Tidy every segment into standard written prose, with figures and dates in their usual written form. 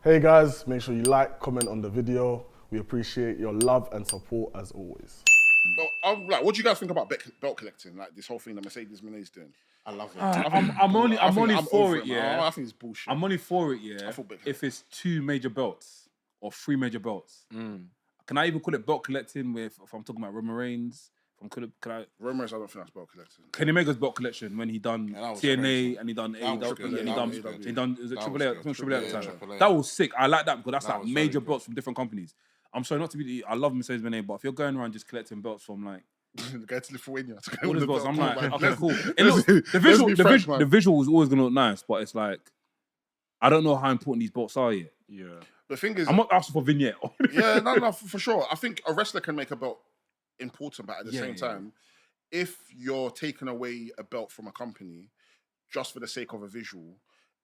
Hey guys, make sure you like, comment on the video. We appreciate your love and support as always. Well, what do you guys think about belt collecting? Like this whole thing that Mercedes Mone is doing. I love it. I'm only for it, yeah. I think it's bullshit. I'm only for it, yeah. If it's 2 major belts or 3 major belts. Can I even call it belt collecting if I'm talking about Roman Reigns? Roman Reigns, I don't think that's belt collecting. Kenny Omega's belt collection when he done TNA and he done AEW and he done is it Triple A at the time? That was sick. I like that because that's like major belts from different companies. I'm sorry not to be. I love Mercedes Mone, but if you're going around just collecting belts from like. Go to Lithuania. All these belts, I'm like, okay, cool. The visual is always gonna look nice, but it's like, I don't know how important these belts are yet. Yeah. The thing is, I'm not asking for vignette. Yeah, no, for sure. I think a wrestler can make a belt important, but at the same time, if you're taking away a belt from a company just for the sake of a visual,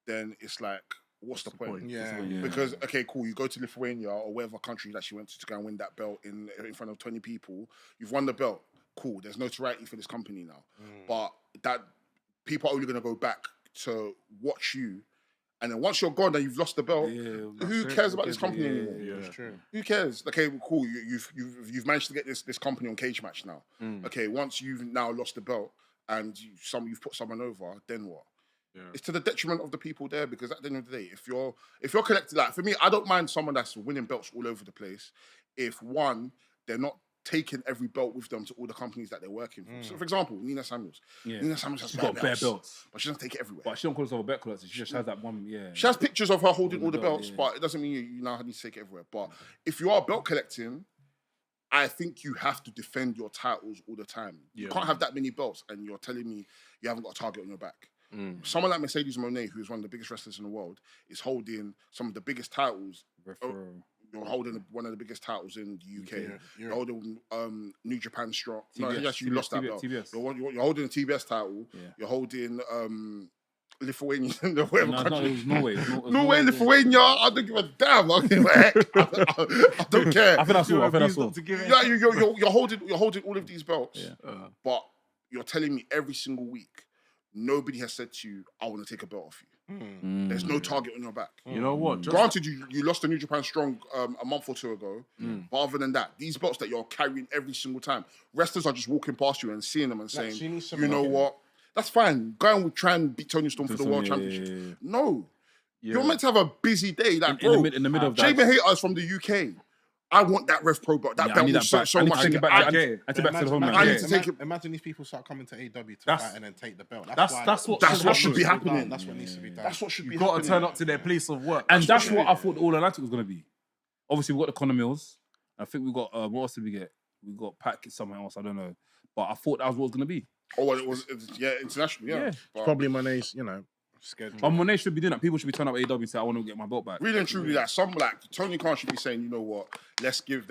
then it's like, what's the point? Yeah. Because, okay, cool, you go to Lithuania or whatever country that she went to go and win that belt in front of 20 people, you've won the belt, cool, there's notoriety for this company now. But that people are only going to go back to watch you. And then once you're gone and you've lost the belt, who cares about this company anymore? Yeah, that's true. Who cares? Okay, well, cool. You've managed to get this company on Cage Match now. Okay, once you've now lost the belt and you've put someone over, then what? Yeah. It's to the detriment of the people there because at the end of the day, if you're collecting, like for me, I don't mind someone that's winning belts all over the place. If one, they're not taking every belt with them to all the companies that they're working for. So, for example, Nina Samuels. Nina Samuels has bare belts, but she doesn't take it everywhere. But she don't call herself a belt collector. She just has that one. Yeah, she has pictures of her holding all the belts, but it doesn't mean you now need to take it everywhere. But if you are belt collecting, I think you have to defend your titles all the time. You can't have that many belts, and you're telling me you haven't got a target on your back. Someone like Mercedes Mone, who is one of the biggest wrestlers in the world, is holding some of the biggest titles. You're holding one of the biggest titles in the UK. You're holding New Japan Strong. No, he actually lost that belt. You're holding a TBS title. You're holding Lithuania. Whatever country. It was Norway. Norway, Lithuania. I don't give a damn. I don't care. I think that's all. Yeah, you're holding all of these belts, but you're telling me every single week, nobody has said to you, I want to take a belt off you. There's no target on your back. You know what? Granted, you lost the New Japan Strong a month or 2 ago, but other than that, these belts that you're carrying every single time, wrestlers are just walking past you and seeing them and saying, you know what? That's fine. Go and try and beat Tony Storm for the World Championship. No. You're meant to have a busy day. Like, in the middle of that. Jamie Hayter is from the UK. I want that Rev Pro belt. That belt was so much. Imagine these people start coming to AW to fight and then take the belt. That's what should be happening. That's what needs to be done. That's what should be happening. You've got to turn up to their place of work. And that's what I thought the All Atlantic was going to be. Obviously, we got the Conor Mills. I think we got, what else did we get? We got Pat somewhere else, I don't know. But I thought that was what it was going to be. Oh, well, it was international, yeah. Probably Mone's, schedule. But Mone should be doing that. People should be turning up at AW and say, I want to get my belt back. Really and truly, that Tony Khan should be saying, you know what, let's give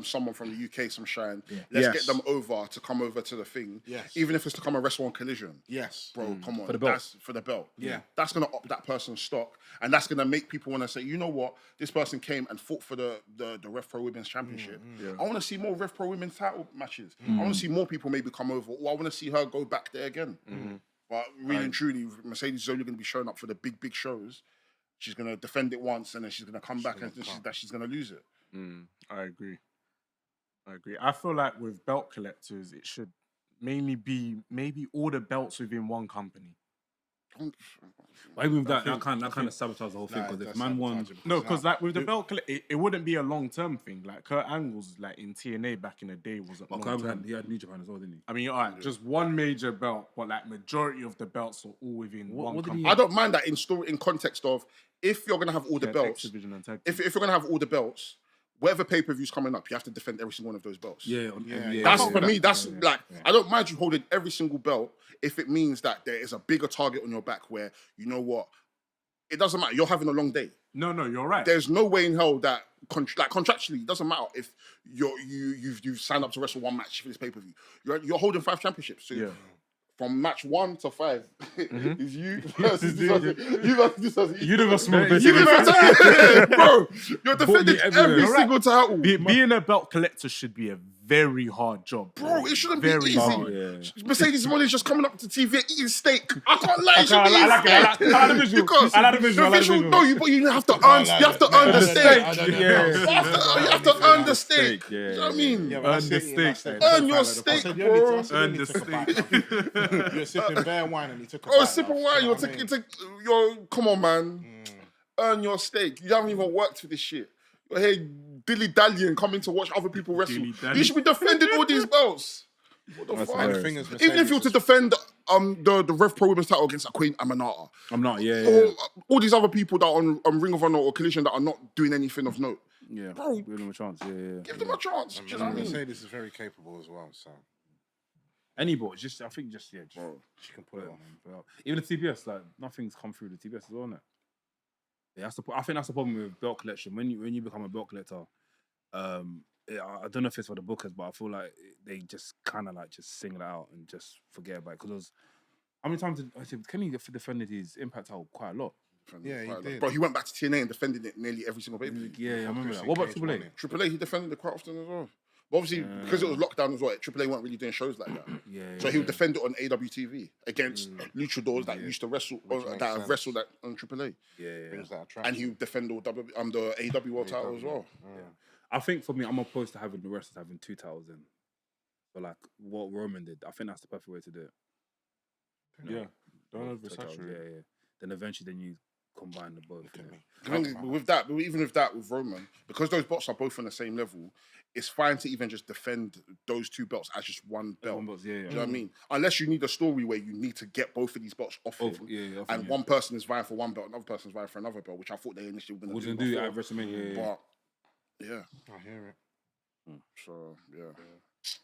someone from the UK some shine. Let's get them over to come over to the thing. Yes. Even if it's to come and wrestle on Collision. Yes. Bro, come on. For the belt. That's for the belt. Yeah. That's going to up that person's stock. And that's going to make people want to say, you know what, this person came and fought for the Rev Pro Women's Championship. I want to see more Rev Pro Women's title matches. I want to see more people maybe come over. Or I want to see her go back there again. But really and truly, Mercedes is only going to be showing up for the big shows. She's going to defend it once and then she's going to come back and she's going to lose it. I agree. I feel like with belt collectors, it should mainly be maybe all the belts within one company. But even with that kind of sabotage the whole thing because if man won... No, because like with the belt collector, it wouldn't be a long-term thing. Like Kurt Angle's like in TNA back in the day wasn't long-term. He had New Japan as well, didn't he? I mean, all right, just one major belt, but like majority of the belts are all within one company. I don't mind that in context of if you're going to have all the belts, if you're going to have all the belts, whatever pay-per-view's coming up, you have to defend every single one of those belts. That's for me. That's like I don't mind you holding every single belt if it means that there is a bigger target on your back. Where you know what, it doesn't matter. You're having a long day. No, you're right. There's no way in hell that contractually it doesn't matter if you've signed up to wrestle one match for this pay-per-view. You're holding 5 championships. So from match 1 to 5 is you versus this person. Universal, bro. You're defending every single title. Being a belt collector should be a very hard job. Bro, it shouldn't be Very easy. hard. Yeah. Mercedes Mone is just coming up to TV and eating steak. I can't lie. It should I be like it. I like the visual. Because I like the visual. I like the visual. No, but you have to earn. You have to earn the steak. Yeah. You have to earn the steak. Yeah. You know what I mean? Earn the steak. Earn your steak, bro. Earn the steak. You're sipping bare wine and he took a Oh, bite. sip of love. wine. You know what I mean? You're come on, man. Earn your steak. You haven't even worked for this shit. You're here dilly-dallying, coming to watch other people wrestle. Dilly-dally. You should be defending all these belts. What the fuck? And the thing is, Even if you were to defend the Rev Pro Women's title against Queen Amanata, I'm not. Yeah. or all these other people that are on Ring of Honor or Collision that are not doing anything of note, Yeah. Bro. Give them a chance. Yeah. give them a chance. Do you know what I mean? Mercedes is very capable as well, so Any bot, I think just Bro. she can pull it off. But even the TBS, like nothing's come through the TBS as well, innit? Yeah, I think that's the problem with belt collection. When you become a belt collector, I don't know if it's for the bookers, but I feel like they just kind of like just single it out and just forget about it. Because how many times did Kenny defended his Impact title quite a lot? Yeah, he did. Bro, he went back to TNA and defended it nearly every single pay. Yeah, I remember that. Chris What about Cage Triple A? won it. Triple A, he defended it quite often as well. But obviously, because it was lockdown as well, Triple A weren't really doing shows like that. So he would defend it on AWTV against luchadors that used to wrestle, or makes that have sense. wrestled on Triple A. Brings that attraction. And he would defend all the AW World title as well. I think for me, I'm opposed to having the wrestlers having 2 titles in. But like what Roman did, I think that's the perfect way to do it. Yeah. Don't Two titles, oversaturate. yeah. Then eventually, you combine the both. With that, even with that, with Roman, because those belts are both on the same level, it's fine to even just defend those two belts as just one belt. Yeah. Do you know what I mean? Unless you need a story where you need to get both of these belts off him, and one person is vying for one belt, another person is vying for another belt, which I thought they initially were going to do at WrestleMania. But yeah, I hear it. so yeah.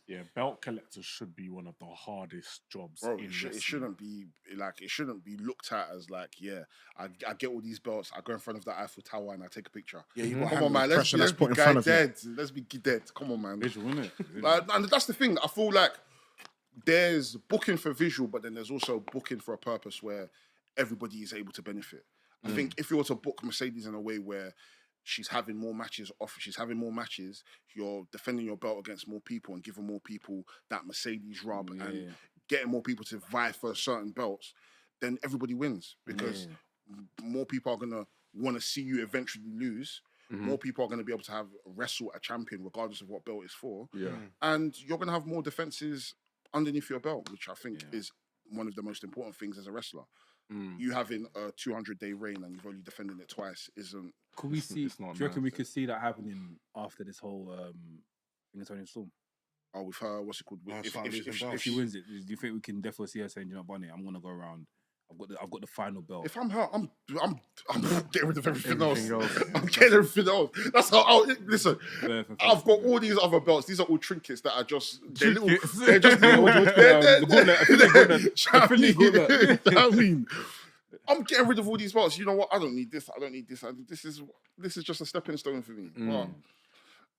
Yeah, belt collectors should be one of the hardest jobs. Bro, in it wrestling. shouldn't be looked at as like, I get all these belts, I go in front of the Eiffel Tower and I take a picture. Yeah, you got come on, man, let's that's be put in front of you. dead. Let's be dead. Come on, man. Visual, isn't it? And that's the thing. I feel like there's booking for visual, but then there's also booking for a purpose where everybody is able to benefit. I think if you were to book Mercedes in a way where she's having more matches, you're defending your belt against more people and giving more people that Mercedes rub and getting more people to vie for certain belts, then everybody wins because more people are going to want to see you eventually lose. More people are going to be able to wrestle a champion regardless of what belt it's for. And you're going to have more defenses underneath your belt, which I think is one of the most important things as a wrestler. You having a 200-day reign and you've only defended it twice isn't. Could we see? Do you reckon we could see that happening after this whole Tony Storm? Oh, with her, what's it called? If she wins it, do you think we can definitely see her saying, "You know, Bunny, I'm gonna go around. I've got the final belt." If I'm her, I'm getting rid of everything else. I'm getting everything else. That's how. Listen, I've got all these other belts. These are all trinkets that are just. They're just little. I mean, I'm getting rid of all these belts. You know what? I don't need this. This is just a stepping stone for me. Wow.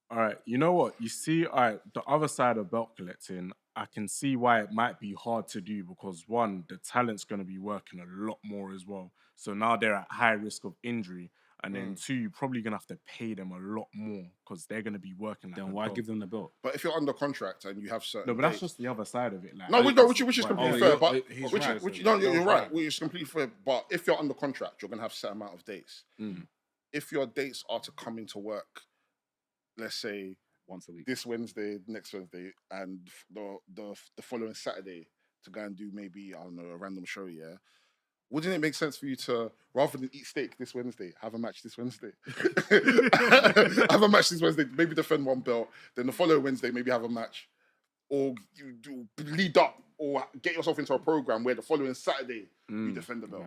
All right, you know what? You see, all right, the other side of belt collecting, I can see why it might be hard to do because one, the talent's going to be working a lot more as well. So now they're at high risk of injury. And then two, you're probably going to have to pay them a lot more because they're going to be working. Then why give them the belt? But if you're under contract and you have certain... No, but that's just the other side of it. Like, which is completely fair. But you're right. Which is completely fair. But if you're under contract, you're going to have a set amount of dates. If your dates are to come into work, let's say once a week, this Wednesday, next Wednesday, and the following Saturday to go and do maybe, I don't know, a random show, wouldn't it make sense for you to, rather than eat steak this Wednesday, have a match this Wednesday? Have a match this Wednesday, maybe defend one belt, then the following Wednesday, maybe have a match. Or you do lead up, or get yourself into a program where the following Saturday, you defend the belt.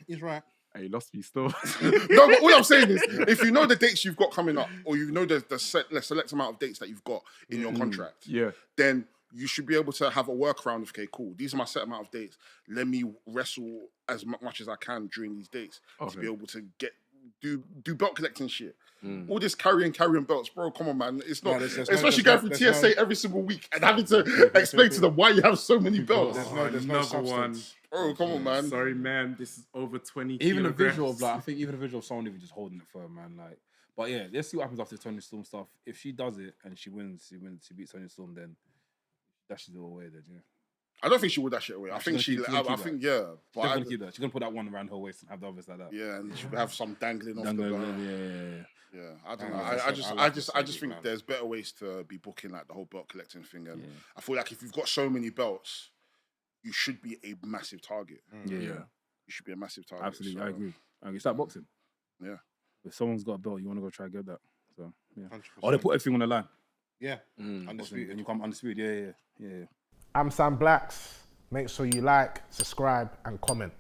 He's right. Hey, lost me still. No, but all I'm saying is, if you know the dates you've got coming up, or you know the select amount of dates that you've got in your contract, then you should be able to have a workaround of, okay, cool, these are my set amount of dates. Let me wrestle as much as I can during these dates to be able to do belt collecting shit. All this carrying belts, bro, come on, man. It's not, especially going through TSA every single week and having to explain to them why you have so many belts. There's no substance. Bro, come on, man. Sorry, man. This is over 20 Even a kilograms. visual of I think even a visual of someone even just holding it for man, like. But yeah, let's see what happens after Tony Storm stuff. If she does it and she wins, she beats Tony Storm, then dashes it all away. Then yeah. I don't think she would dash it away. I think she's gonna keep think that. yeah. She's gonna keep that. She's gonna put that one around her waist and have the others like that. Yeah, and she would have some dangling off the bar. Yeah. I don't know. I just think there's better ways to be booking like the whole belt collecting thing, and I feel like if you've got so many belts, you should be a massive target. Yeah. You should be a massive target. Absolutely, I agree. It's like boxing. Yeah. If someone's got a belt, you want to go try and get that. So yeah. 100%. Or they put everything on the line. Yeah. And Undisputed. you come undisputed. Yeah. I'm Sam Blacks. Make sure you like, subscribe, and comment.